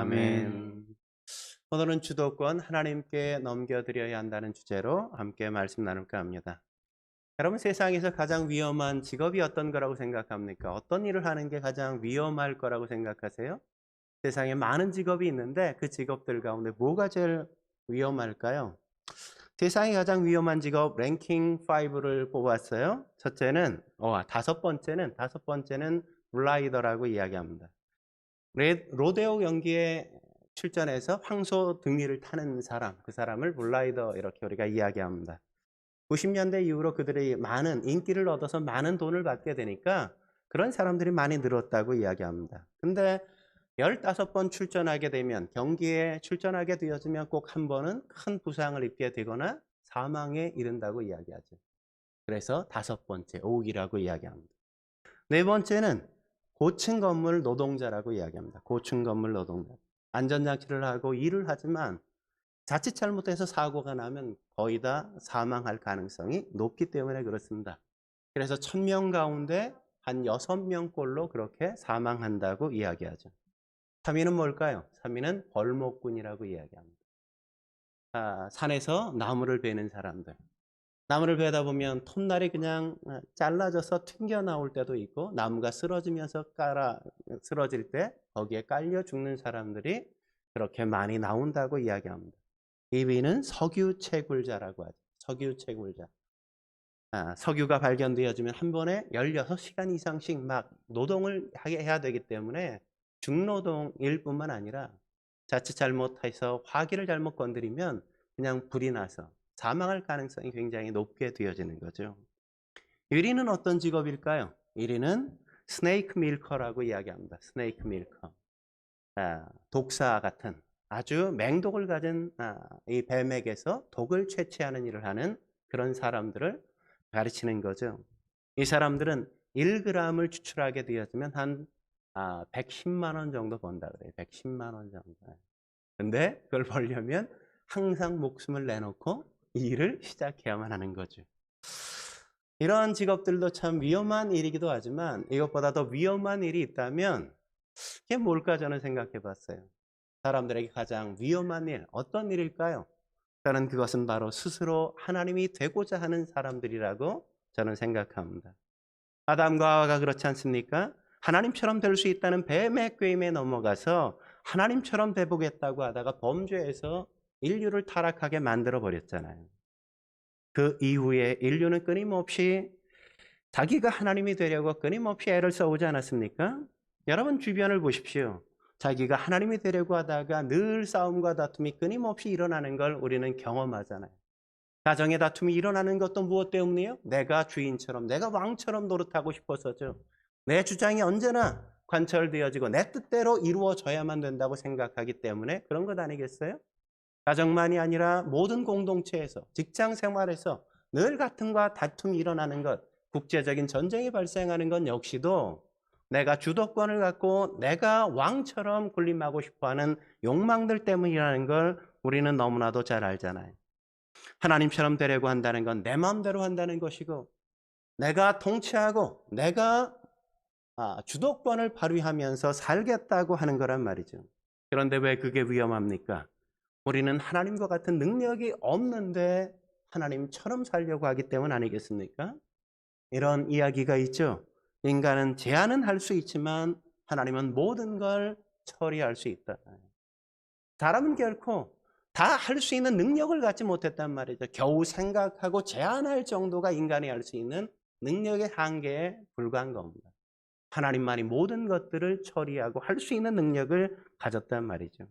아멘. 오늘은 주도권 하나님께 넘겨드려야 한다는 주제로 함께 말씀 나눌까 합니다. 여러분, 세상에서 가장 위험한 직업이 어떤 거라고 생각합니까? 어떤 일을 하는 게 가장 위험할 거라고 생각하세요? 세상에 많은 직업이 있는데 그 직업들 가운데 뭐가 제일 위험할까요? 세상에 가장 위험한 직업 랭킹 5를 뽑았어요. 다섯 번째는 블라이더라고 이야기합니다. 로데오 경기에 출전해서 황소 등리를 타는 사람, 그 사람을 블라이더 이렇게 우리가 이야기합니다. 90년대 이후로 그들이 많은 인기를 얻어서 많은 돈을 받게 되니까 그런 사람들이 많이 늘었다고 이야기합니다. 근데 15번 출전하게 되면, 경기에 출전하게 되어지면 꼭 한 번은 큰 부상을 입게 되거나 사망에 이른다고 이야기하죠. 그래서 다섯 번째, 오기라고 이야기합니다. 네 번째는 고층 건물 노동자라고 이야기합니다. 고층 건물 노동자. 안전장치를 하고 일을 하지만 자칫 잘못해서 사고가 나면 거의 다 사망할 가능성이 높기 때문에 그렇습니다. 그래서 1000명 가운데 한 6명꼴로 그렇게 사망한다고 이야기하죠. 3위는 뭘까요? 3위는 벌목꾼이라고 이야기합니다. 산에서 나무를 베는 사람들. 나무를 베다 보면 톱날이 그냥 잘라져서 튕겨 나올 때도 있고, 나무가 쓰러지면서 쓰러질 때 거기에 깔려 죽는 사람들이 그렇게 많이 나온다고 이야기합니다. 2위는 석유 채굴자라고 하죠. 석유 채굴자. 석유가 발견되어지면 한 번에 16시간 이상씩 막 노동을 해야 되기 때문에 중노동일 뿐만 아니라 자칫 잘못해서 화기를 잘못 건드리면 그냥 불이 나서 사망할 가능성이 굉장히 높게 되어지는 거죠. 1위는 어떤 직업일까요? 1위는 스네이크 밀커라고 이야기합니다. 스네이크 밀커. 독사 같은 아주 맹독을 가진 이 뱀에게서 독을 채취하는 일을 하는 그런 사람들을 가르치는 거죠. 이 사람들은 1g을 추출하게 되어지면 한 110만 원 정도 번다 그래요. 110만 원 정도. 근데 그걸 벌려면 항상 목숨을 내놓고 이 일을 시작해야만 하는 거죠. 이런 직업들도 참 위험한 일이기도 하지만 이것보다 더 위험한 일이 있다면 그게 뭘까 저는 생각해 봤어요. 사람들에게 가장 위험한 일, 어떤 일일까요? 저는 그것은 바로 스스로 하나님이 되고자 하는 사람들이라고 저는 생각합니다. 아담과 하와가 그렇지 않습니까? 하나님처럼 될 수 있다는 뱀의 꾀임에 넘어가서 하나님처럼 돼보겠다고 하다가 범죄해서 인류를 타락하게 만들어 버렸잖아요. 그 이후에 인류는 끊임없이 자기가 하나님이 되려고 끊임없이 애를 써오지 않았습니까? 여러분 주변을 보십시오. 자기가 하나님이 되려고 하다가 늘 싸움과 다툼이 끊임없이 일어나는 걸 우리는 경험하잖아요. 가정의 다툼이 일어나는 것도 무엇 때문이에요? 내가 주인처럼, 내가 왕처럼 노릇하고 싶어서죠. 내 주장이 언제나 관철되어지고 내 뜻대로 이루어져야만 된다고 생각하기 때문에 그런 것 아니겠어요? 가정만이 아니라 모든 공동체에서, 직장 생활에서 늘 다툼과 다툼이 일어나는 것, 국제적인 전쟁이 발생하는 건 역시도 내가 주도권을 갖고 내가 왕처럼 군림하고 싶어하는 욕망들 때문이라는 걸 우리는 너무나도 잘 알잖아요. 하나님처럼 되려고 한다는 건 내 마음대로 한다는 것이고, 내가 통치하고 내가 주도권을 발휘하면서 살겠다고 하는 거란 말이죠. 그런데 왜 그게 위험합니까? 우리는 하나님과 같은 능력이 없는데 하나님처럼 살려고 하기 때문 아니겠습니까? 이런 이야기가 있죠. 인간은 제안은 할 수 있지만 하나님은 모든 걸 처리할 수 있다. 사람은 결코 다 할 수 있는 능력을 갖지 못했단 말이죠. 겨우 생각하고 제안할 정도가 인간이 할 수 있는 능력의 한계에 불과한 겁니다. 하나님만이 모든 것들을 처리하고 할 수 있는 능력을 가졌단 말이죠.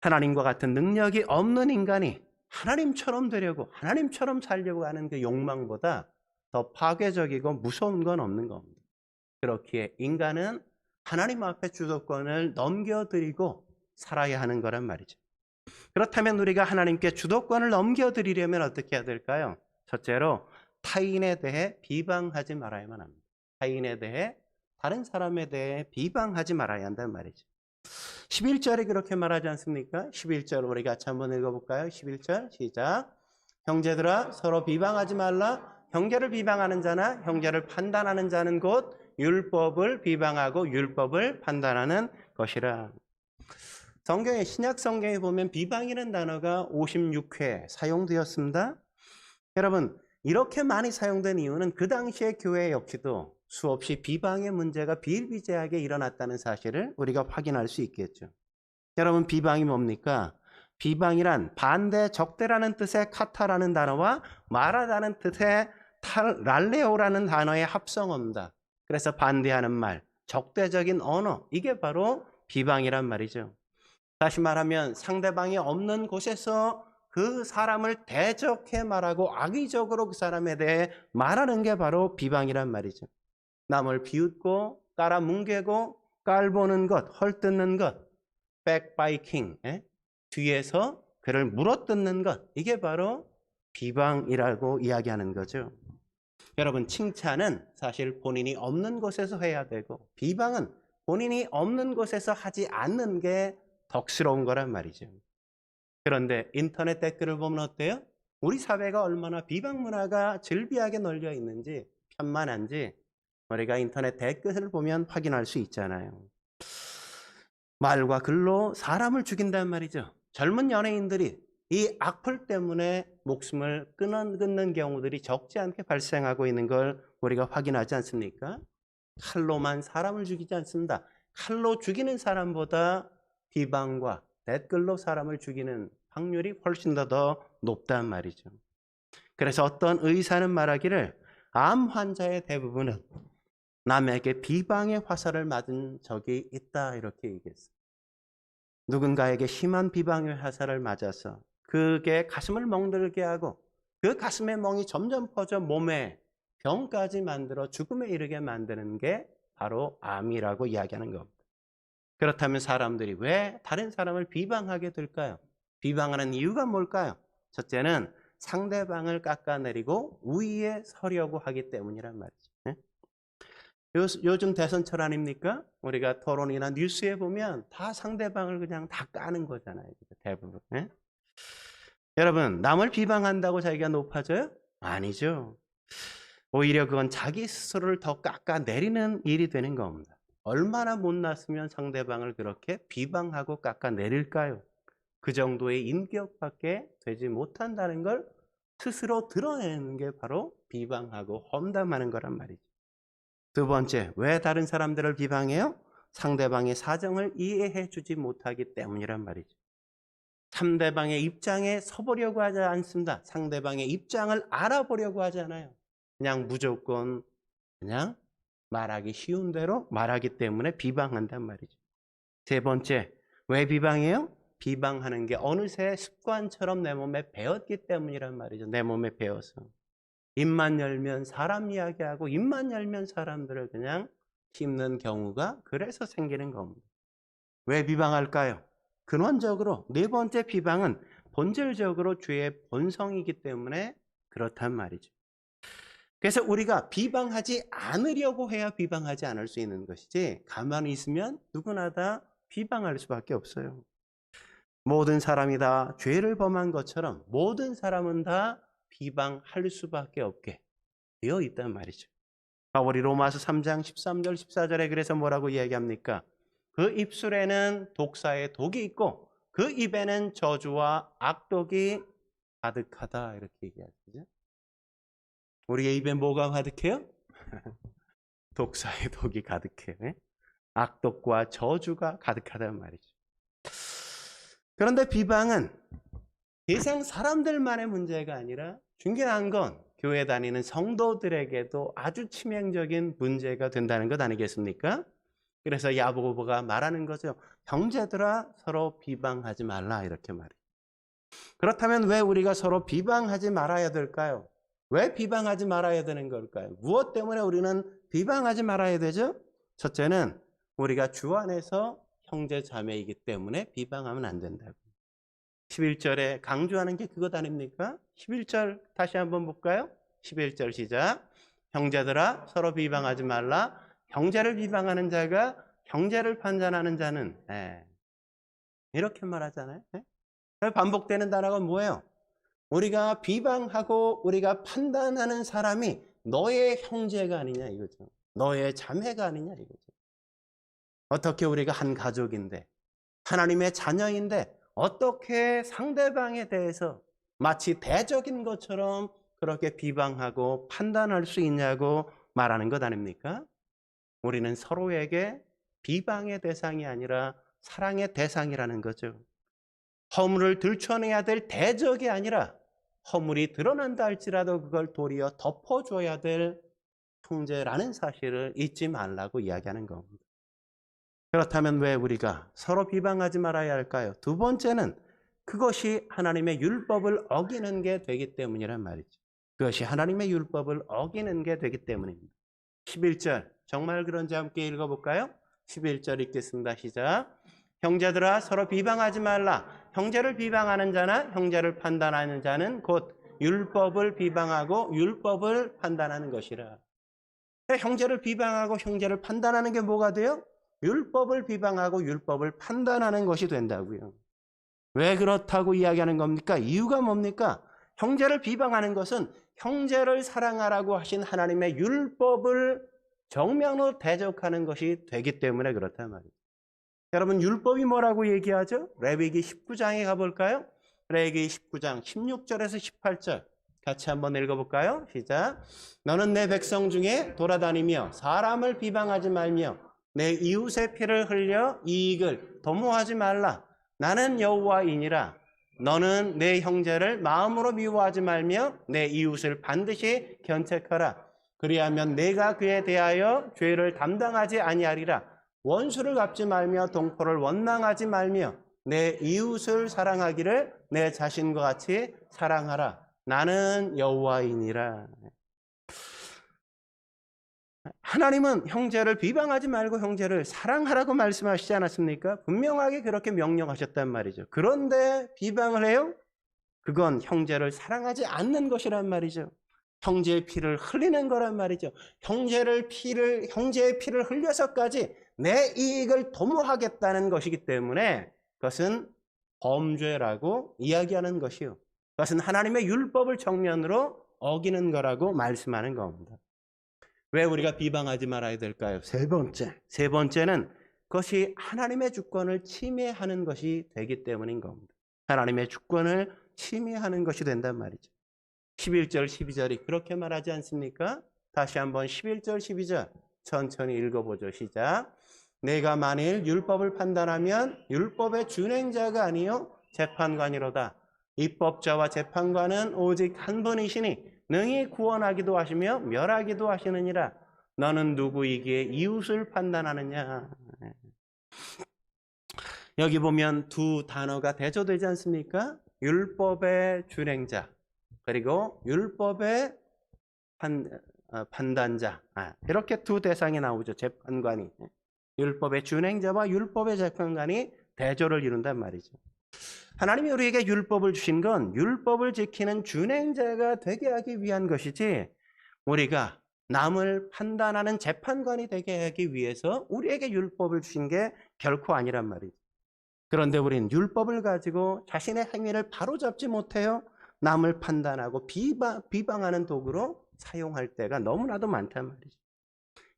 하나님과 같은 능력이 없는 인간이 하나님처럼 되려고, 하나님처럼 살려고 하는 그 욕망보다 더 파괴적이고 무서운 건 없는 겁니다. 그렇기에 인간은 하나님 앞에 주도권을 넘겨드리고 살아야 하는 거란 말이죠. 그렇다면 우리가 하나님께 주도권을 넘겨드리려면 어떻게 해야 될까요? 첫째로 타인에 대해 비방하지 말아야만 합니다. 타인에 대해, 다른 사람에 대해 비방하지 말아야 한단 말이죠. 11절에 그렇게 말하지 않습니까? 11절 우리 같이 한번 읽어볼까요? 11절 시작. 형제들아 서로 비방하지 말라. 형제를 비방하는 자나 형제를 판단하는 자는 곧 율법을 비방하고 율법을 판단하는 것이라. 신약 성경에 보면 비방이라는 단어가 56회 사용되었습니다. 여러분, 이렇게 많이 사용된 이유는 그 당시의 교회 역시도 수없이 비방의 문제가 비일비재하게 일어났다는 사실을 우리가 확인할 수 있겠죠. 여러분, 비방이 뭡니까? 비방이란 반대, 적대라는 뜻의 카타라는 단어와 말하다는 뜻의 랄레오라는 단어의 합성어입니다. 그래서 반대하는 말, 적대적인 언어, 이게 바로 비방이란 말이죠. 다시 말하면 상대방이 없는 곳에서 그 사람을 대적해 말하고 악의적으로 그 사람에 대해 말하는 게 바로 비방이란 말이죠. 남을 비웃고 깔아뭉개고 깔보는 것, 헐뜯는 것, 백바이킹, 뒤에서 그를 물어뜯는 것, 이게 바로 비방이라고 이야기하는 거죠. 여러분, 칭찬은 사실 본인이 없는 곳에서 해야 되고 비방은 본인이 없는 곳에서 하지 않는 게 덕스러운 거란 말이죠. 그런데 인터넷 댓글을 보면 어때요? 우리 사회가 얼마나 비방 문화가 즐비하게 널려 있는지, 편만한지 우리가 인터넷 댓글을 보면 확인할 수 있잖아요. 말과 글로 사람을 죽인단 말이죠. 젊은 연예인들이 이 악플 때문에 목숨을 끊는 경우들이 적지 않게 발생하고 있는 걸 우리가 확인하지 않습니까? 칼로만 사람을 죽이지 않습니다. 칼로 죽이는 사람보다 비방과 댓글로 사람을 죽이는 확률이 훨씬 더 높단 말이죠. 그래서 어떤 의사는 말하기를 암 환자의 대부분은 남에게 비방의 화살을 맞은 적이 있다, 이렇게 얘기했어요. 누군가에게 심한 비방의 화살을 맞아서 그게 가슴을 멍들게 하고 그 가슴의 멍이 점점 퍼져 몸에 병까지 만들어 죽음에 이르게 만드는 게 바로 암이라고 이야기하는 겁니다. 그렇다면 사람들이 왜 다른 사람을 비방하게 될까요? 비방하는 이유가 뭘까요? 첫째는 상대방을 깎아내리고 우위에 서려고 하기 때문이란 말이죠. 요즘 대선철 아닙니까? 우리가 토론이나 뉴스에 보면 다 상대방을 그냥 다 까는 거잖아요. 대부분. 여러분, 남을 비방한다고 자기가 높아져요? 아니죠. 오히려 그건 자기 스스로를 더 깎아내리는 일이 되는 겁니다. 얼마나 못났으면 상대방을 그렇게 비방하고 깎아내릴까요? 그 정도의 인격밖에 되지 못한다는 걸 스스로 드러내는 게 바로 비방하고 험담하는 거란 말이죠. 두 번째, 왜 다른 사람들을 비방해요? 상대방의 사정을 이해해 주지 못하기 때문이란 말이죠. 상대방의 입장에 서보려고 하지 않습니다. 상대방의 입장을 알아보려고 하잖아요. 그냥 무조건 그냥 말하기 쉬운 대로 말하기 때문에 비방한단 말이죠. 세 번째, 왜 비방해요? 비방하는 게 어느새 습관처럼 내 몸에 배었기 때문이란 말이죠. 내 몸에 배어서. 입만 열면 사람 이야기하고 입만 열면 사람들을 그냥 씹는 경우가 그래서 생기는 겁니다. 왜 비방할까요? 근원적으로 네 번째 비방은 본질적으로 죄의 본성이기 때문에 그렇단 말이죠. 그래서 우리가 비방하지 않으려고 해야 비방하지 않을 수 있는 것이지 가만히 있으면 누구나 다 비방할 수밖에 없어요. 모든 사람이 다 죄를 범한 것처럼 모든 사람은 다 비방할 수밖에 없게 되어 있단 말이죠. 바울이 로마서 3장 13절 14절에 그래서 뭐라고 이야기합니까? 그 입술에는 독사의 독이 있고 그 입에는 저주와 악독이 가득하다, 이렇게 얘기하죠. 우리의 입에 뭐가 가득해요? 독사의 독이 가득해. 악독과 저주가 가득하단 말이죠. 그런데 비방은 세상 사람들만의 문제가 아니라 중요한 건 교회 다니는 성도들에게도 아주 치명적인 문제가 된다는 것 아니겠습니까? 그래서 야고보가 말하는 거죠. 형제들아 서로 비방하지 말라, 이렇게 말해요. 그렇다면 왜 우리가 서로 비방하지 말아야 될까요? 왜 비방하지 말아야 되는 걸까요? 무엇 때문에 우리는 비방하지 말아야 되죠? 첫째는 우리가 주 안에서 형제 자매이기 때문에 비방하면 안 된다고. 11절에 강조하는 게 그것 아닙니까? 11절 다시 한번 볼까요? 11절 시작. 형제들아 서로 비방하지 말라. 형제를 비방하는 자가 형제를 판단하는 자는, 이렇게 말하잖아요. 반복되는 단어가 뭐예요? 우리가 비방하고 우리가 판단하는 사람이 너의 형제가 아니냐 이거죠. 너의 자매가 아니냐 이거죠. 어떻게 우리가 한 가족인데 하나님의 자녀인데 어떻게 상대방에 대해서 마치 대적인 것처럼 그렇게 비방하고 판단할 수 있냐고 말하는 것 아닙니까? 우리는 서로에게 비방의 대상이 아니라 사랑의 대상이라는 거죠. 허물을 들춰내야 될 대적이 아니라 허물이 드러난다 할지라도 그걸 도리어 덮어줘야 될 형제라는 사실을 잊지 말라고 이야기하는 겁니다. 그렇다면 왜 우리가 서로 비방하지 말아야 할까요? 두 번째는 그것이 하나님의 율법을 어기는 게 되기 때문이란 말이죠. 그것이 하나님의 율법을 어기는 게 되기 때문입니다. 11절 정말 그런지 함께 읽어볼까요? 11절 읽겠습니다. 시작. 형제들아 서로 비방하지 말라. 형제를 비방하는 자나 형제를 판단하는 자는 곧 율법을 비방하고 율법을 판단하는 것이라. 형제를 비방하고 형제를 판단하는 게 뭐가 돼요? 율법을 비방하고 율법을 판단하는 것이 된다고요. 왜 그렇다고 이야기하는 겁니까? 이유가 뭡니까? 형제를 비방하는 것은 형제를 사랑하라고 하신 하나님의 율법을 정면으로 대적하는 것이 되기 때문에 그렇단 말이에요. 여러분 율법이 뭐라고 얘기하죠? 레위기 19장에 가볼까요? 레위기 19장 16절에서 18절 같이 한번 읽어볼까요? 시작. 너는 내 백성 중에 돌아다니며 사람을 비방하지 말며 내 이웃의 피를 흘려 이익을 도모하지 말라. 나는 여호와이니라. 너는 내 형제를 마음으로 미워하지 말며 내 이웃을 반드시 견책하라. 그리하면 내가 그에 대하여 죄를 담당하지 아니하리라. 원수를 갚지 말며 동포를 원망하지 말며 내 이웃을 사랑하기를 내 자신과 같이 사랑하라. 나는 여호와이니라. 하나님은 형제를 비방하지 말고 형제를 사랑하라고 말씀하시지 않았습니까? 분명하게 그렇게 명령하셨단 말이죠. 그런데 비방을 해요? 그건 형제를 사랑하지 않는 것이란 말이죠. 형제의 피를 흘리는 거란 말이죠. 형제의 피를 흘려서까지 내 이익을 도모하겠다는 것이기 때문에 그것은 범죄라고 이야기하는 것이요. 그것은 하나님의 율법을 정면으로 어기는 거라고 말씀하는 겁니다. 왜 우리가 비방하지 말아야 될까요? 세 번째는 그것이 하나님의 주권을 침해하는 것이 되기 때문인 겁니다. 하나님의 주권을 침해하는 것이 된단 말이죠. 11절, 12절이 그렇게 말하지 않습니까? 다시 한번 11절, 12절 천천히 읽어보죠. 시작. 내가 만일 율법을 판단하면 율법의 준행자가 아니요 재판관이로다. 입법자와 재판관은 오직 한 분이시니 능히 구원하기도 하시며 멸하기도 하시느니라. 너는 누구이기에 이웃을 판단하느냐. 여기 보면 두 단어가 대조되지 않습니까? 율법의 준행자 그리고 율법의 판단자. 이렇게 두 대상이 나오죠. 재판관이. 율법의 준행자와 율법의 재판관이 대조를 이룬단 말이죠. 하나님이 우리에게 율법을 주신 건 율법을 지키는 준행자가 되게 하기 위한 것이지 우리가 남을 판단하는 재판관이 되게 하기 위해서 우리에게 율법을 주신 게 결코 아니란 말이죠. 그런데 우리는 율법을 가지고 자신의 행위를 바로잡지 못해요. 남을 판단하고 비방하는 도구로 사용할 때가 너무나도 많단 말이죠.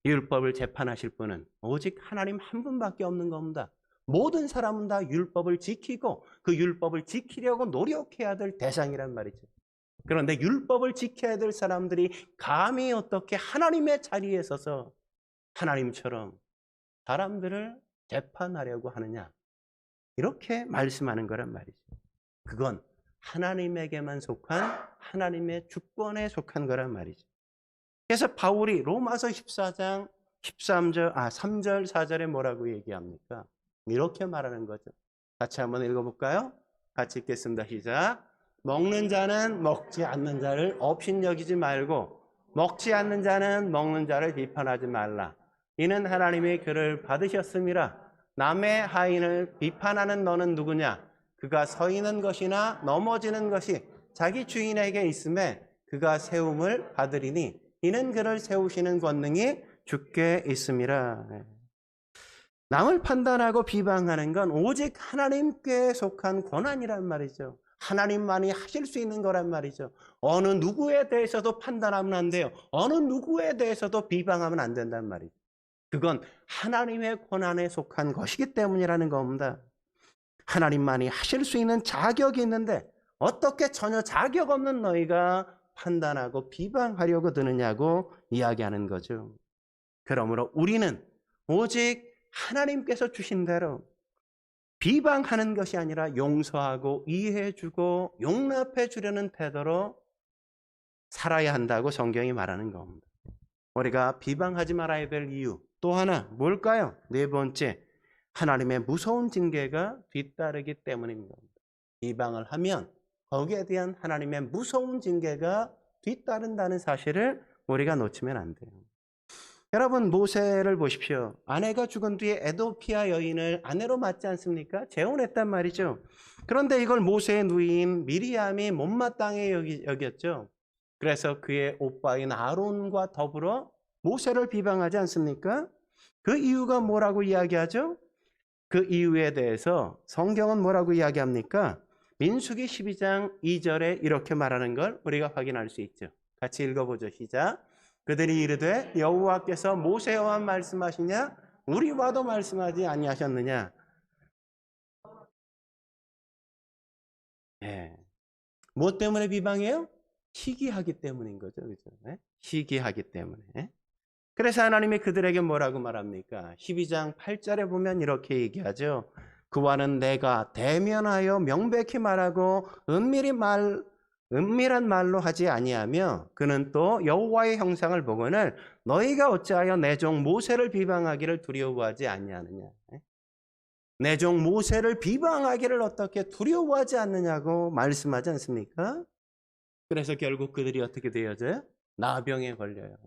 율법을 재판하실 분은 오직 하나님 한 분밖에 없는 겁니다. 모든 사람은 다 율법을 지키고 그 율법을 지키려고 노력해야 될 대상이란 말이죠. 그런데 율법을 지켜야 될 사람들이 감히 어떻게 하나님의 자리에 서서 하나님처럼 사람들을 재판하려고 하느냐. 이렇게 말씀하는 거란 말이죠. 그건 하나님에게만 속한 하나님의 주권에 속한 거란 말이죠. 그래서 바울이 로마서 14장 3절 4절에 뭐라고 얘기합니까? 이렇게 말하는 거죠. 같이 한번 읽어볼까요? 같이 읽겠습니다. 시작. 먹는 자는 먹지 않는 자를 업신여기지 말고 먹지 않는 자는 먹는 자를 비판하지 말라. 이는 하나님이 그를 받으셨음이라. 남의 하인을 비판하는 너는 누구냐? 그가 서 있는 것이나 넘어지는 것이 자기 주인에게 있음에 그가 세움을 받으리니 이는 그를 세우시는 권능이 주께 있음이라. 남을 판단하고 비방하는 건 오직 하나님께 속한 권한이란 말이죠. 하나님만이 하실 수 있는 거란 말이죠. 어느 누구에 대해서도 판단하면 안 돼요. 어느 누구에 대해서도 비방하면 안 된단 말이죠. 그건 하나님의 권한에 속한 것이기 때문이라는 겁니다. 하나님만이 하실 수 있는 자격이 있는데 어떻게 전혀 자격 없는 너희가 판단하고 비방하려고 드느냐고 이야기하는 거죠. 그러므로 우리는 오직 하나님께서 주신 대로 비방하는 것이 아니라 용서하고 이해해주고 용납해주려는 태도로 살아야 한다고 성경이 말하는 겁니다. 우리가 비방하지 말아야 될 이유 또 하나 뭘까요? 네 번째, 하나님의 무서운 징계가 뒤따르기 때문인 겁니다. 비방을 하면 거기에 대한 하나님의 무서운 징계가 뒤따른다는 사실을 우리가 놓치면 안 돼요. 여러분, 모세를 보십시오. 아내가 죽은 뒤에 에도피아 여인을 아내로 맞지 않습니까? 재혼했단 말이죠. 그런데 이걸 모세의 누이인 미리암이 못마땅해 여겼죠. 그래서 그의 오빠인 아론과 더불어 모세를 비방하지 않습니까? 그 이유가 뭐라고 이야기하죠? 그 이유에 대해서 성경은 뭐라고 이야기합니까? 민수기 12장 2절에 이렇게 말하는 걸 우리가 확인할 수 있죠. 같이 읽어보죠. 시작. 그들이 이르되 여호와께서 모세와 말씀하시냐? 우리와도 말씀하지 아니하셨느냐? 네. 뭐 때문에 비방해요? 시기하기 때문인 거죠. 그죠? 네? 시기하기 때문에. 그래서 하나님이 그들에게 뭐라고 말합니까? 12장 8절에 보면 이렇게 얘기하죠. 그와는 내가 대면하여 명백히 말하고 은밀한 말로 하지 아니하며 그는 또 여호와의 형상을 보거늘 너희가 어찌하여 내 종 모세를 비방하기를 두려워하지 아니하느냐. 내 종 모세를 비방하기를 어떻게 두려워하지 않느냐고 말씀하지 않습니까? 그래서 결국 그들이 어떻게 되어져요? 나병에 걸려요.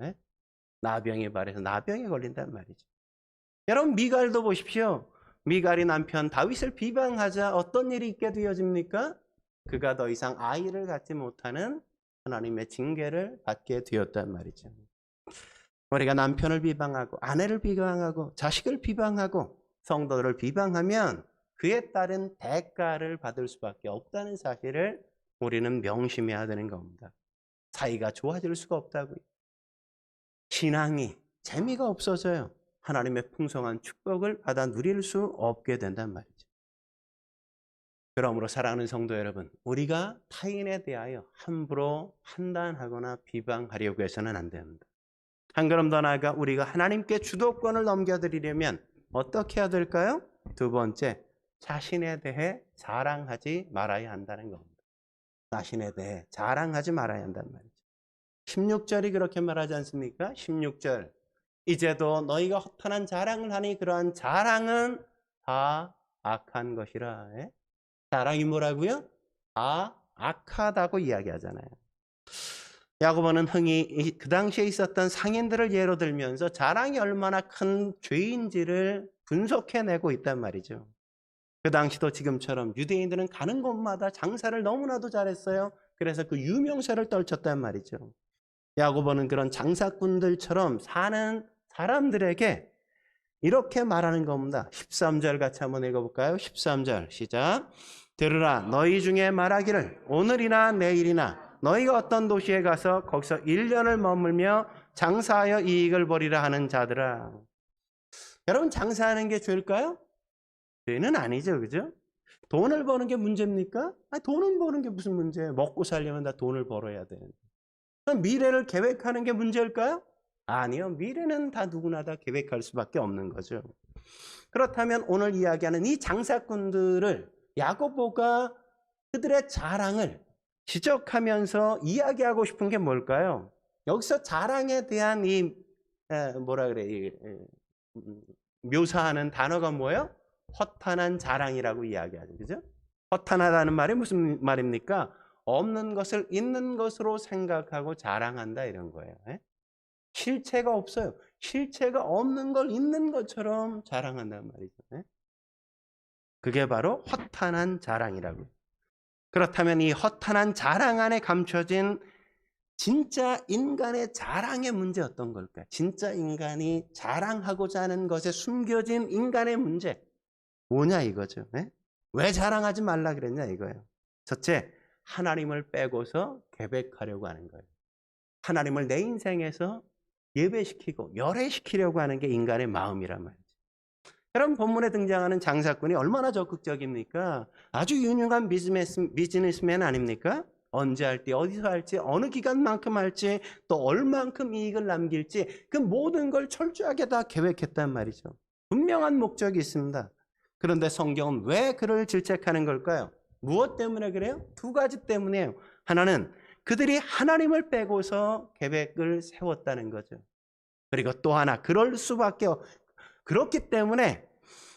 나병에 발해서 나병에 걸린단 말이죠. 여러분, 미갈도 보십시오. 미갈이 남편 다윗을 비방하자 어떤 일이 있게 되어집니까? 그가 더 이상 아이를 갖지 못하는 하나님의 징계를 받게 되었단 말이죠. 우리가 남편을 비방하고 아내를 비방하고 자식을 비방하고 성도들을 비방하면 그에 따른 대가를 받을 수밖에 없다는 사실을 우리는 명심해야 되는 겁니다. 사이가 좋아질 수가 없다고요. 신앙이 재미가 없어져요. 하나님의 풍성한 축복을 받아 누릴 수 없게 된단 말이죠. 그러므로 사랑하는 성도 여러분, 우리가 타인에 대하여 함부로 판단하거나 비방하려고 해서는 안 됩니다. 한 걸음 더 나아가 우리가 하나님께 주도권을 넘겨드리려면 어떻게 해야 될까요? 두 번째, 자신에 대해 자랑하지 말아야 한다는 겁니다. 자신에 대해 자랑하지 말아야 한다는 말이죠. 16절이 그렇게 말하지 않습니까? 16절. 이제도 너희가 허탄한 자랑을 하니 그러한 자랑은 다 악한 것이라. 자랑이 뭐라고요? 다 악하다고 이야기하잖아요. 야고보는 흥이 그 당시에 있었던 상인들을 예로 들면서 자랑이 얼마나 큰 죄인지를 분석해내고 있단 말이죠. 그 당시도 지금처럼 유대인들은 가는 곳마다 장사를 너무나도 잘했어요. 그래서 그 유명세를 떨쳤단 말이죠. 야고보는 그런 장사꾼들처럼 사는 사람들에게 이렇게 말하는 겁니다. 13절 같이 한번 읽어볼까요? 13절 시작. 들으라, 너희 중에 말하기를 오늘이나 내일이나 너희가 어떤 도시에 가서 거기서 1년을 머물며 장사하여 이익을 벌이라 하는 자들아. 여러분, 장사하는 게 죄일까요? 죄는 아니죠. 그죠? 돈을 버는 게 문제입니까? 아니, 돈은 버는 게 무슨 문제예요? 먹고 살려면 다 돈을 벌어야 돼. 그럼 미래를 계획하는 게 문제일까요? 아니요. 미래는 다 누구나 다 계획할 수밖에 없는 거죠. 그렇다면 오늘 이야기하는 이 장사꾼들을 야고보가 그들의 자랑을 지적하면서 이야기하고 싶은 게 뭘까요? 여기서 자랑에 대한 이 묘사하는 단어가 뭐예요? 허탄한 자랑이라고 이야기하죠. 그죠? 허탄하다는 말이 무슨 말입니까? 없는 것을 있는 것으로 생각하고 자랑한다 이런 거예요. 실체가 없어요. 실체가 없는 걸 있는 것처럼 자랑한단 말이죠. 그게 바로 허탄한 자랑이라고요. 그렇다면 이 허탄한 자랑 안에 감춰진 진짜 인간의 자랑의 문제 어떤 걸까요? 진짜 인간이 자랑하고자 하는 것에 숨겨진 인간의 문제 뭐냐 이거죠. 왜 자랑하지 말라 그랬냐 이거예요. 첫째, 하나님을 빼고서 계획하려고 하는 거예요. 하나님을 내 인생에서 예배시키고 열애시키려고 하는 게 인간의 마음이란 말이죠. 여러분 본문에 등장하는 장사꾼이 얼마나 적극적입니까? 아주 유능한 비즈니스맨 아닙니까? 언제 할지, 어디서 할지, 어느 기간만큼 할지, 또 얼만큼 이익을 남길지 그 모든 걸 철저하게 다 계획했단 말이죠. 분명한 목적이 있습니다. 그런데 성경은 왜 그를 질책하는 걸까요? 무엇 때문에 그래요? 두 가지 때문에요. 하나는 그들이 하나님을 빼고서 계획을 세웠다는 거죠. 그리고 또 하나, 그렇기 때문에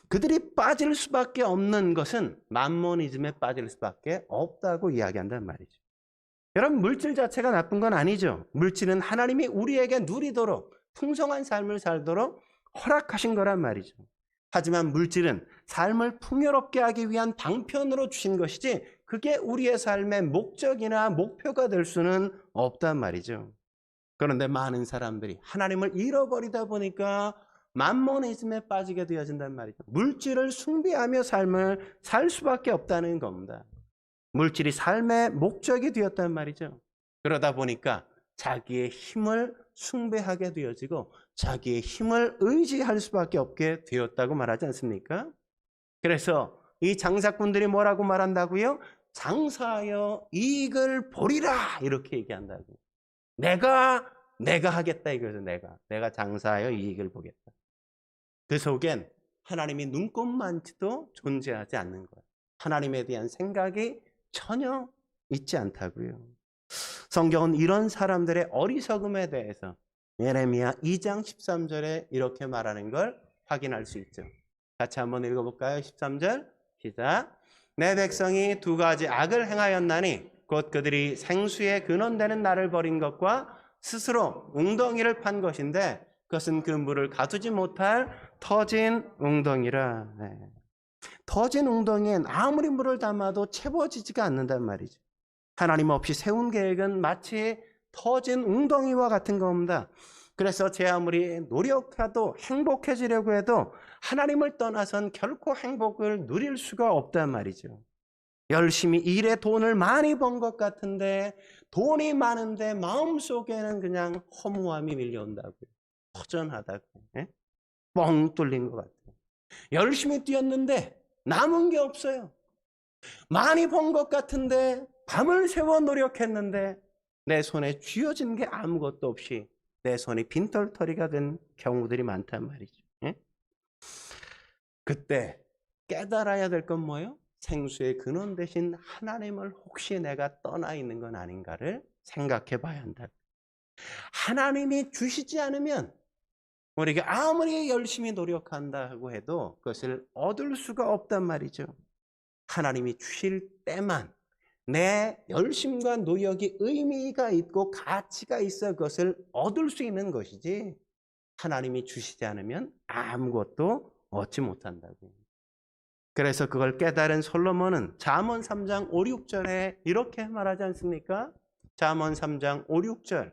그들이 빠질 수밖에 없는 것은 맘모니즘에 빠질 수밖에 없다고 이야기한단 말이죠. 여러분, 물질 자체가 나쁜 건 아니죠. 물질은 하나님이 우리에게 누리도록 풍성한 삶을 살도록 허락하신 거란 말이죠. 하지만 물질은 삶을 풍요롭게 하기 위한 방편으로 주신 것이지 그게 우리의 삶의 목적이나 목표가 될 수는 없단 말이죠. 그런데 많은 사람들이 하나님을 잃어버리다 보니까 맘모니즘에 빠지게 되어진단 말이죠. 물질을 숭배하며 삶을 살 수밖에 없다는 겁니다. 물질이 삶의 목적이 되었단 말이죠. 그러다 보니까 자기의 힘을 숭배하게 되어지고 자기의 힘을 의지할 수밖에 없게 되었다고 말하지 않습니까? 그래서 이 장사꾼들이 뭐라고 말한다고요? 장사하여 이익을 보리라 이렇게 얘기한다고. 내가 하겠다 이거죠. 내가 장사하여 이익을 보겠다. 그 속엔 하나님이 눈꼽만치도 존재하지 않는 거예요. 하나님에 대한 생각이 전혀 있지 않다고요. 성경은 이런 사람들의 어리석음에 대해서 예레미야 2장 13절에 이렇게 말하는 걸 확인할 수 있죠. 같이 한번 읽어볼까요? 13절 시작. 내 백성이 두 가지 악을 행하였나니 곧 그들이 생수에 근원되는 나를 버린 것과 스스로 웅덩이를 판 것인데 그것은 그 물을 가두지 못할 터진 웅덩이라. 네. 터진 웅덩이엔 아무리 물을 담아도 채워지지가 않는단 말이죠. 하나님 없이 세운 계획은 마치 터진 웅덩이와 같은 겁니다. 그래서 제 아무리 노력해도 행복해지려고 해도 하나님을 떠나선 결코 행복을 누릴 수가 없단 말이죠. 열심히 일해 돈을 많이 번 것 같은데 돈이 많은데 마음속에는 그냥 허무함이 밀려온다고요. 허전하다고요. 예? 뻥 뚫린 것 같아요. 열심히 뛰었는데 남은 게 없어요. 많이 번 것 같은데 밤을 새워 노력했는데 내 손에 쥐어진 게 아무것도 없이 내 손이 빈털터리가 된 경우들이 많단 말이죠. 예? 그때 깨달아야 될 건 뭐예요? 생수의 근원 대신 하나님을 혹시 내가 떠나 있는 건 아닌가를 생각해 봐야 한다. 하나님이 주시지 않으면 우리가 아무리 열심히 노력한다고 해도 그것을 얻을 수가 없단 말이죠. 하나님이 주실 때만 내 열심과 노력이 의미가 있고 가치가 있어 그것을 얻을 수 있는 것이지 하나님이 주시지 않으면 아무것도 얻지 못한다고요. 그래서 그걸 깨달은 솔로몬은 잠언 3장 5, 6절에 이렇게 말하지 않습니까? 잠언 3장 5, 6절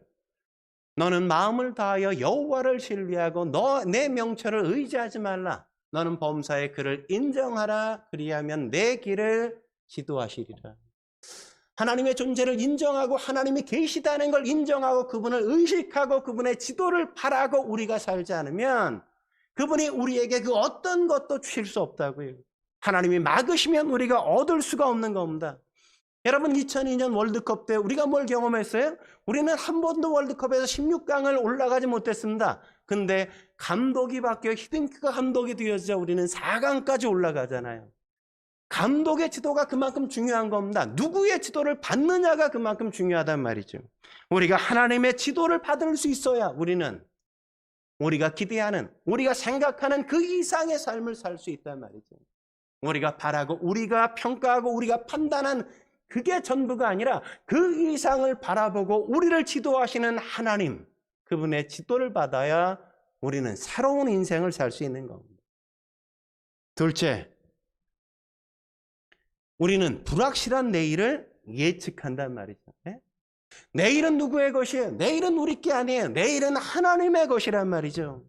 너는 마음을 다하여 여호와를 신뢰하고 내 명철을 의지하지 말라. 너는 범사의 그를 인정하라. 그리하면 내 길을 지도하시리라. 하나님의 존재를 인정하고 하나님이 계시다는 걸 인정하고 그분을 의식하고 그분의 지도를 바라고 우리가 살지 않으면 그분이 우리에게 그 어떤 것도 주실 수 없다고요. 하나님이 막으시면 우리가 얻을 수가 없는 겁니다. 여러분 2002년 월드컵 때 우리가 뭘 경험했어요? 우리는 한 번도 월드컵에서 16강을 올라가지 못했습니다. 근데 감독이 바뀌어 히딩크가 감독이 되어서 우리는 4강까지 올라가잖아요. 감독의 지도가 그만큼 중요한 겁니다. 누구의 지도를 받느냐가 그만큼 중요하단 말이죠. 우리가 하나님의 지도를 받을 수 있어야 우리는 우리가 기대하는, 우리가 생각하는 그 이상의 삶을 살 수 있단 말이죠. 우리가 바라고, 우리가 평가하고, 우리가 판단한 그게 전부가 아니라 그 이상을 바라보고 우리를 지도하시는 하나님, 그분의 지도를 받아야 우리는 새로운 인생을 살 수 있는 겁니다. 둘째, 우리는 불확실한 내일을 예측한단 말이죠. 네? 내일은 누구의 것이에요? 내일은 우리 게 아니에요. 내일은 하나님의 것이란 말이죠.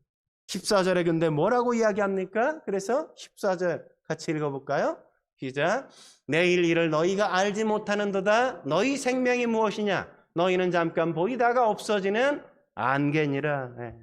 14절에 근데 뭐라고 이야기합니까? 그래서 14절 같이 읽어볼까요? 시작. 내일 일을 너희가 알지 못하는도다. 너희 생명이 무엇이냐? 너희는 잠깐 보이다가 없어지는 안개니라. 네.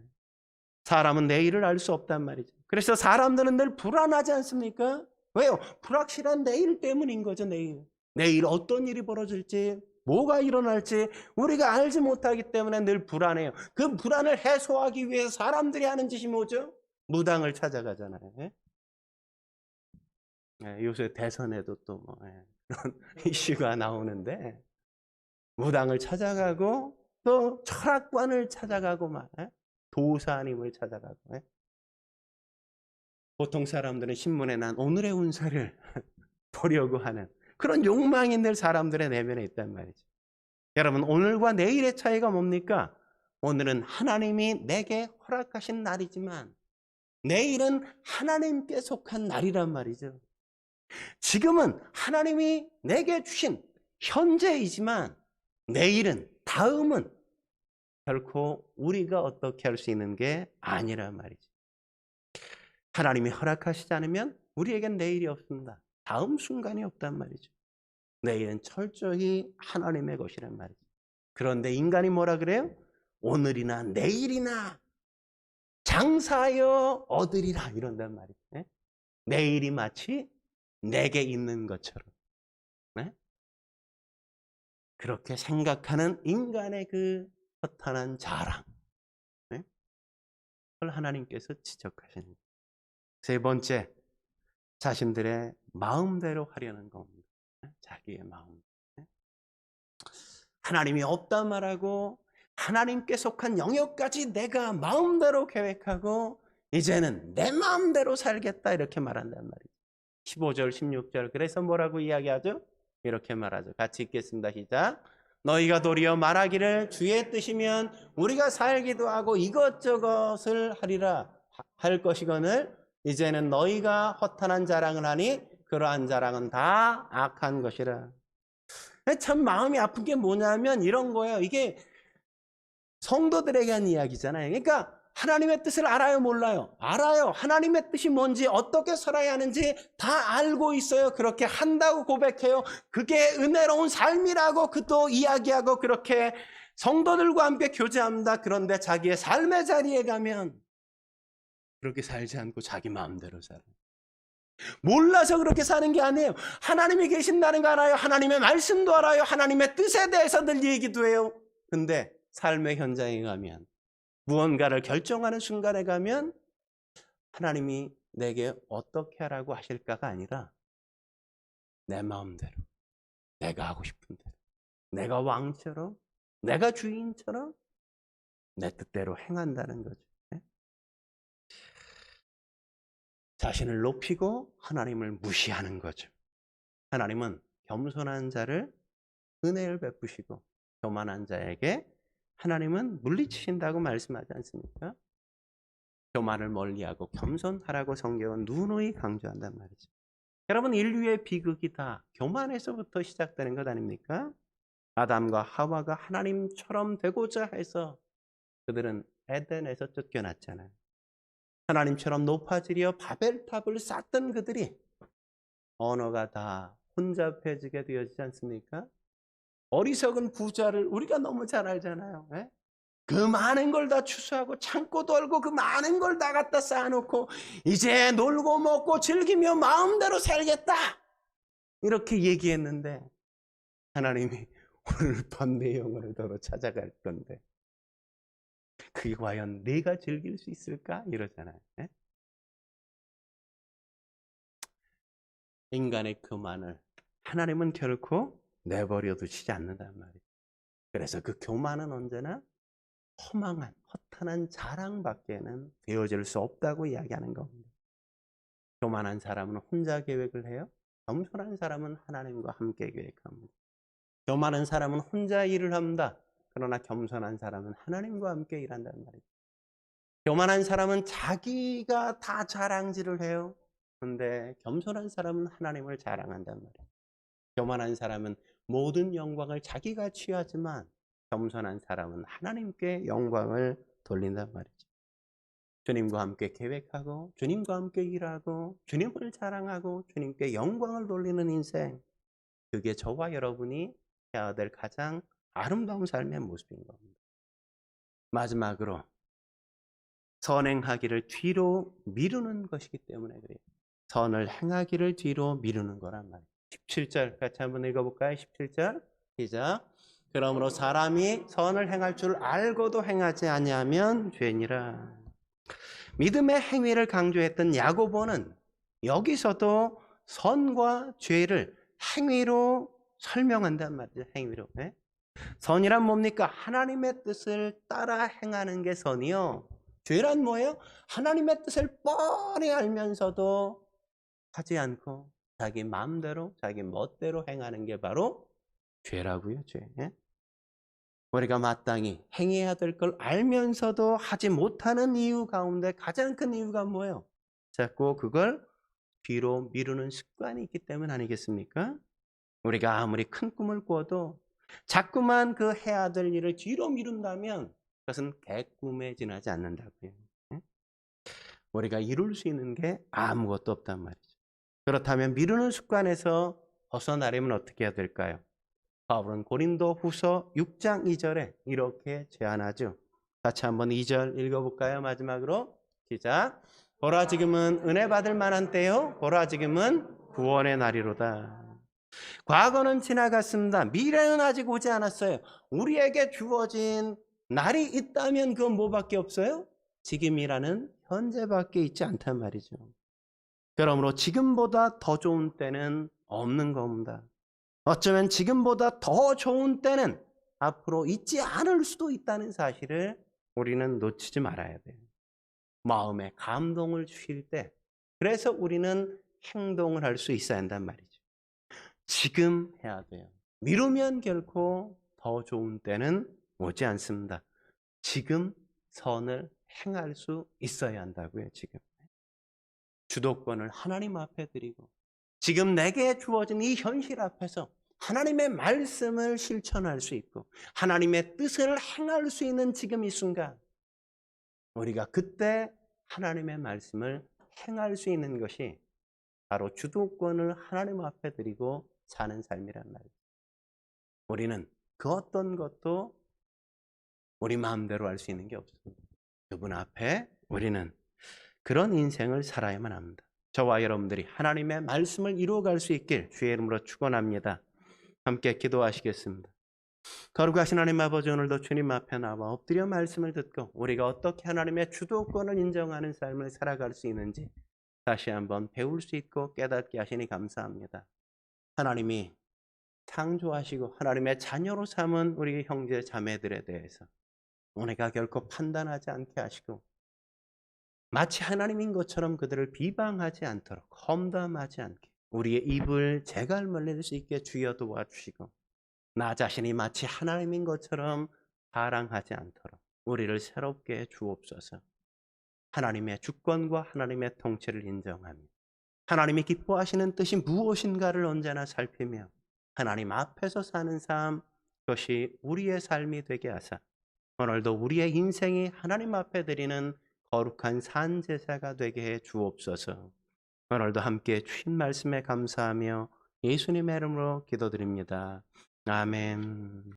사람은 내일을 알 수 없단 말이죠. 그래서 사람들은 늘 불안하지 않습니까? 왜요? 불확실한 내일 때문인 거죠, 내일. 내일 어떤 일이 벌어질지, 뭐가 일어날지 우리가 알지 못하기 때문에 늘 불안해요. 그 불안을 해소하기 위해 사람들이 하는 짓이 뭐죠? 무당을 찾아가잖아요. 예? 예, 요새 대선에도 또 뭐, 예, 그런 이슈가 나오는데 무당을 찾아가고 또 철학관을 찾아가고 막 예? 도사님을 찾아가고 예? 보통 사람들은 신문에 난 오늘의 운세를 보려고 하는 그런 욕망이 늘 사람들의 내면에 있단 말이죠. 여러분, 오늘과 내일의 차이가 뭡니까? 오늘은 하나님이 내게 허락하신 날이지만 내일은 하나님께 속한 날이란 말이죠. 지금은 하나님이 내게 주신 현재이지만 내일은, 다음은 결코 우리가 어떻게 할 수 있는 게 아니란 말이죠. 하나님이 허락하시지 않으면 우리에겐 내일이 없습니다. 다음 순간이 없단 말이죠. 내일은 철저히 하나님의 것이란 말이죠. 그런데 인간이 뭐라 그래요? 오늘이나 내일이나 장사하여 얻으리라 이런단 말이죠. 네? 내일이 마치 내게 있는 것처럼 네? 그렇게 생각하는 인간의 그 허탄한 자랑 네? 그걸 하나님께서 지적하시는 거예요. 세 번째, 자신들의 마음대로 하려는 겁니다. 자기의 마음. 하나님이 없다 말하고 하나님께 속한 영역까지 내가 마음대로 계획하고 이제는 내 마음대로 살겠다 이렇게 말한단 말이죠. 15절 16절 그래서 뭐라고 이야기하죠? 이렇게 말하죠. 같이 읽겠습니다. 시작. 너희가 도리어 말하기를 주의 뜻이면 우리가 살기도 하고 이것저것을 하리라 할 것이거늘 이제는 너희가 허탄한 자랑을 하니 그러한 자랑은 다 악한 것이라. 참 마음이 아픈 게 뭐냐면 이런 거예요. 이게 성도들에게 한 이야기잖아요. 그러니까 하나님의 뜻을 알아요, 몰라요? 알아요. 하나님의 뜻이 뭔지, 어떻게 살아야 하는지 다 알고 있어요. 그렇게 한다고 고백해요. 그게 은혜로운 삶이라고 그도 이야기하고 그렇게 성도들과 함께 교제합니다. 그런데 자기의 삶의 자리에 가면 그렇게 살지 않고 자기 마음대로 살아요. 몰라서 그렇게 사는 게 아니에요. 하나님이 계신다는 거 알아요. 하나님의 말씀도 알아요. 하나님의 뜻에 대해서 늘 얘기도 해요. 근데 삶의 현장에 가면 무언가를 결정하는 순간에 가면 하나님이 내게 어떻게 하라고 하실까가 아니라 내 마음대로 내가 하고 싶은 대로 내가 왕처럼 내가 주인처럼 내 뜻대로 행한다는 거죠. 자신을 높이고 하나님을 무시하는 거죠. 하나님은 겸손한 자를 은혜를 베푸시고 교만한 자에게 하나님은 물리치신다고 말씀하지 않습니까? 교만을 멀리하고 겸손하라고 성경은 누누이 강조한단 말이죠. 여러분, 인류의 비극이 다 교만에서부터 시작되는 것 아닙니까? 아담과 하와가 하나님처럼 되고자 해서 그들은 에덴에서 쫓겨났잖아요. 하나님처럼 높아지려 바벨탑을 쌓던 그들이 언어가 다 혼잡해지게 되어지지 않습니까? 어리석은 부자를 우리가 너무 잘 알잖아요. 네? 그 많은 걸 다 추수하고 창고도 얼고 그 많은 걸 다 갖다 쌓아놓고 이제 놀고 먹고 즐기며 마음대로 살겠다 이렇게 얘기했는데 하나님이 오늘 밤 내 영혼을 더러 찾아갈 건데 그게 과연 내가 즐길 수 있을까? 이러잖아요. 네? 인간의 교만을 하나님은 결코 내버려 두시지 않는단 말이에요. 그래서 그 교만은 언제나 허망한 허탄한 자랑밖에는 되어질 수 없다고 이야기하는 겁니다. 교만한 사람은 혼자 계획을 해요. 겸손한 사람은 하나님과 함께 계획합니다. 교만한 사람은 혼자 일을 합니다. 그러나 겸손한 사람은 하나님과 함께 일한단 말이죠. 교만한 사람은 자기가 다 자랑질을 해요. 그런데 겸손한 사람은 하나님을 자랑한단 말이에요. 교만한 사람은 모든 영광을 자기가 취하지만 겸손한 사람은 하나님께 영광을 돌린단 말이죠. 주님과 함께 계획하고 주님과 함께 일하고 주님을 자랑하고 주님께 영광을 돌리는 인생, 그게 저와 여러분이 해야 될 가장 아름다운 삶의 모습인 겁니다. 마지막으로 선행하기를 뒤로 미루는 것이기 때문에 그래요. 선을 행하기를 뒤로 미루는 거란 말이에요. 17절 같이 한번 읽어볼까요? 17절 시작. 그러므로 사람이 선을 행할 줄 알고도 행하지 아니하면 죄니라. 믿음의 행위를 강조했던 야고보는 여기서도 선과 죄를 행위로 설명한단 말이죠. 행위로. 네? 선이란 뭡니까? 하나님의 뜻을 따라 행하는 게 선이요. 죄란 뭐예요? 하나님의 뜻을 뻔히 알면서도 하지 않고 자기 마음대로 자기 멋대로 행하는 게 바로 죄라고요. 죄. 우리가 마땅히 행해야 될 걸 알면서도 하지 못하는 이유 가운데 가장 큰 이유가 뭐예요? 자꾸 그걸 뒤로 미루는 습관이 있기 때문 아니겠습니까? 우리가 아무리 큰 꿈을 꿔도 자꾸만 그 해야 될 일을 뒤로 미룬다면 그것은 개꿈에 지나지 않는다고요. 우리가 이룰 수 있는 게 아무것도 없단 말이죠. 그렇다면 미루는 습관에서 벗어나려면 어떻게 해야 될까요? 바울은 고린도 후서 6장 2절에 이렇게 제안하죠. 같이 한번 2절 읽어볼까요? 마지막으로 시작. 보라 지금은 은혜 받을 만한 때요. 보라 지금은 구원의 날이로다. 과거는 지나갔습니다. 미래는 아직 오지 않았어요. 우리에게 주어진 날이 있다면 그건 뭐밖에 없어요? 지금이라는 현재밖에 있지 않단 말이죠. 그러므로 지금보다 더 좋은 때는 없는 겁니다. 어쩌면 지금보다 더 좋은 때는 앞으로 있지 않을 수도 있다는 사실을 우리는 놓치지 말아야 돼요. 마음에 감동을 주실 때, 그래서 우리는 행동을 할 수 있어야 한단 말이죠. 지금 해야 돼요. 미루면 결코 더 좋은 때는 오지 않습니다. 지금 선을 행할 수 있어야 한다고요. 지금 주도권을 하나님 앞에 드리고 지금 내게 주어진 이 현실 앞에서 하나님의 말씀을 실천할 수 있고 하나님의 뜻을 행할 수 있는 지금 이 순간, 우리가 그때 하나님의 말씀을 행할 수 있는 것이 바로 주도권을 하나님 앞에 드리고 사는 삶이란 말이에요. 우리는 그 어떤 것도 우리 마음대로 할 수 있는 게 없습니다. 그분 앞에 우리는 그런 인생을 살아야만 합니다. 저와 여러분들이 하나님의 말씀을 이루어갈 수 있길 주의 이름으로 축원합니다. 함께 기도하시겠습니다. 거룩하신 하나님 아버지, 오늘도 주님 앞에 나와 엎드려 말씀을 듣고 우리가 어떻게 하나님의 주도권을 인정하는 삶을 살아갈 수 있는지 다시 한번 배울 수 있고 깨닫게 하시니 감사합니다. 하나님이 창조하시고 하나님의 자녀로 삼은 우리 형제 자매들에 대해서 우리가 결코 판단하지 않게 하시고 마치 하나님인 것처럼 그들을 비방하지 않도록, 험담하지 않게 우리의 입을 제갈물릴 수 있게 주여 도와주시고 나 자신이 마치 하나님인 것처럼 자랑하지 않도록 우리를 새롭게 주옵소서. 하나님의 주권과 하나님의 통치를 인정하며 하나님이 기뻐하시는 뜻이 무엇인가를 언제나 살피며 하나님 앞에서 사는 삶, 그것이 우리의 삶이 되게 하사 오늘도 우리의 인생이 하나님 앞에 드리는 거룩한 산제사가 되게 해 주옵소서. 오늘도 함께 주신 말씀에 감사하며 예수님의 이름으로 기도드립니다. 아멘.